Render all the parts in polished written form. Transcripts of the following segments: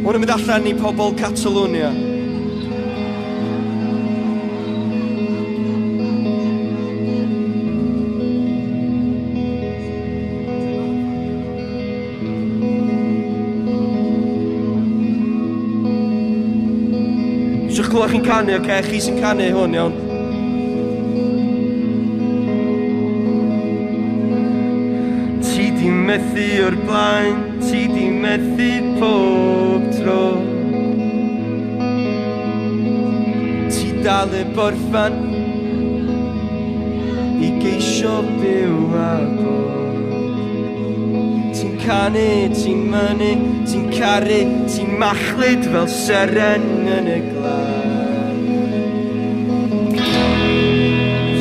Hwn yn mynd allan i pobl Catalonia. Eisiau clywed chi'n canu, oce? Chi sy'n canu hwn, iawn? Ti di methu o'r blaen, ti di methu pob tro. Ti dal y borffan i geisio byw a bod. Ti'n canu, ti'n mynnu, ti'n caru, ti'n machlud fel seren yn y glad.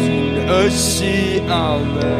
Ti'n ysu am y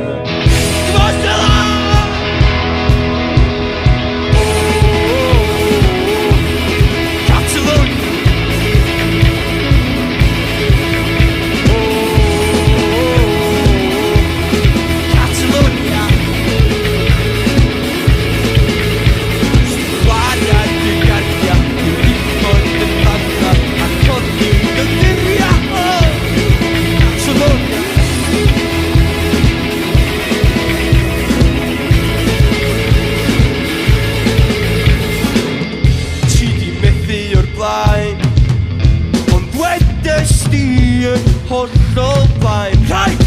hollol blaen. Rhaid!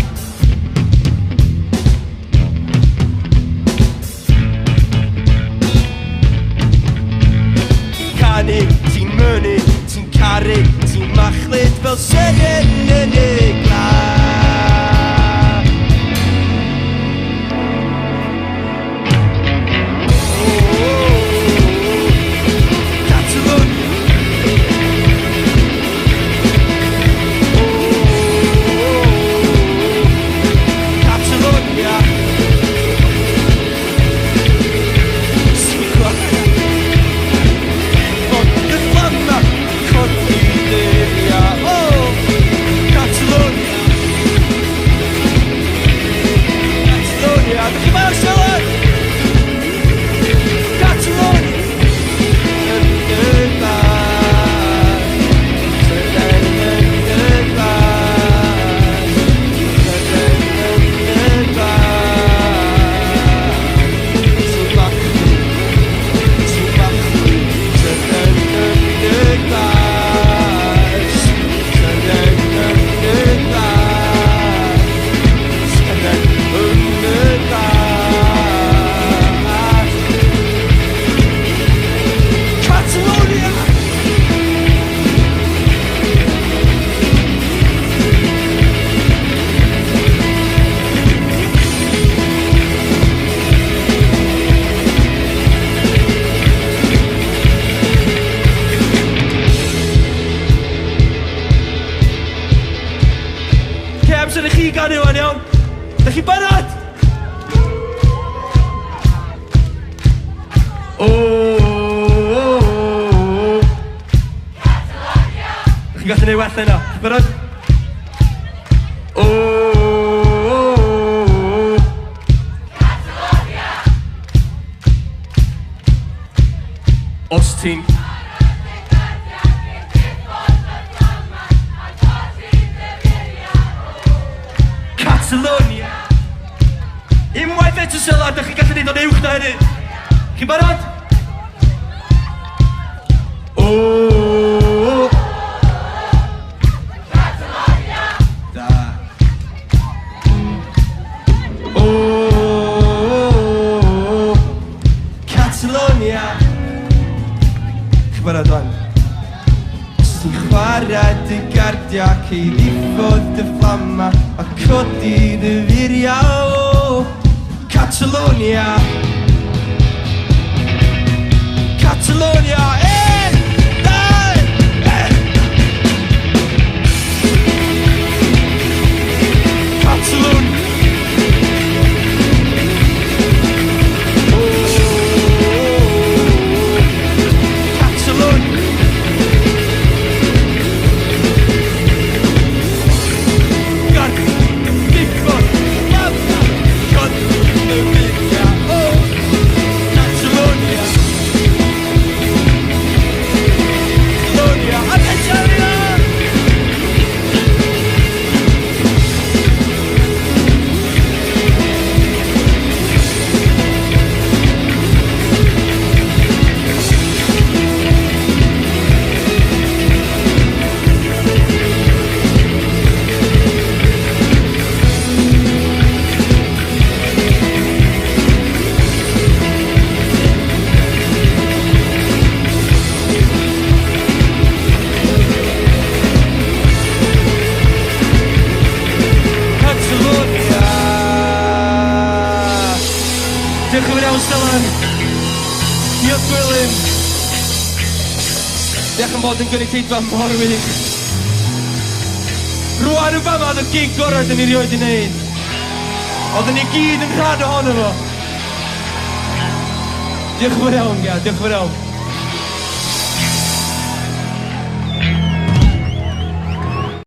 Canu, ti'n mynnu, ti'n caru, ti'n machlud fel seren yn y glad. Amser i chi ganu wan iawn. Dych chi barod? Dych chi'n gallu neud well yna? Barod? Os ti'n Catalonia. Unwaith eto sylad, dych chi'n gallu neud o'n uwch na hynny. Chi'n barod? Catalonia. Da. Catalonia. Chi'n barod wan? Ti'n chwarae dy gardia cei ddiffodd dy fflama a codi dy furia o Catalonia. Catalonia, Catalonia. Oh! Diolch yn bod yn gynulleidfa mor wych. Rwan yn fama oedd y gig gorau dyn ni rioed i wneud. Oedden ni gyd yn rhan ohono fo. Diolch yn fawr iawn, Gia, diolch yn fawr iawn.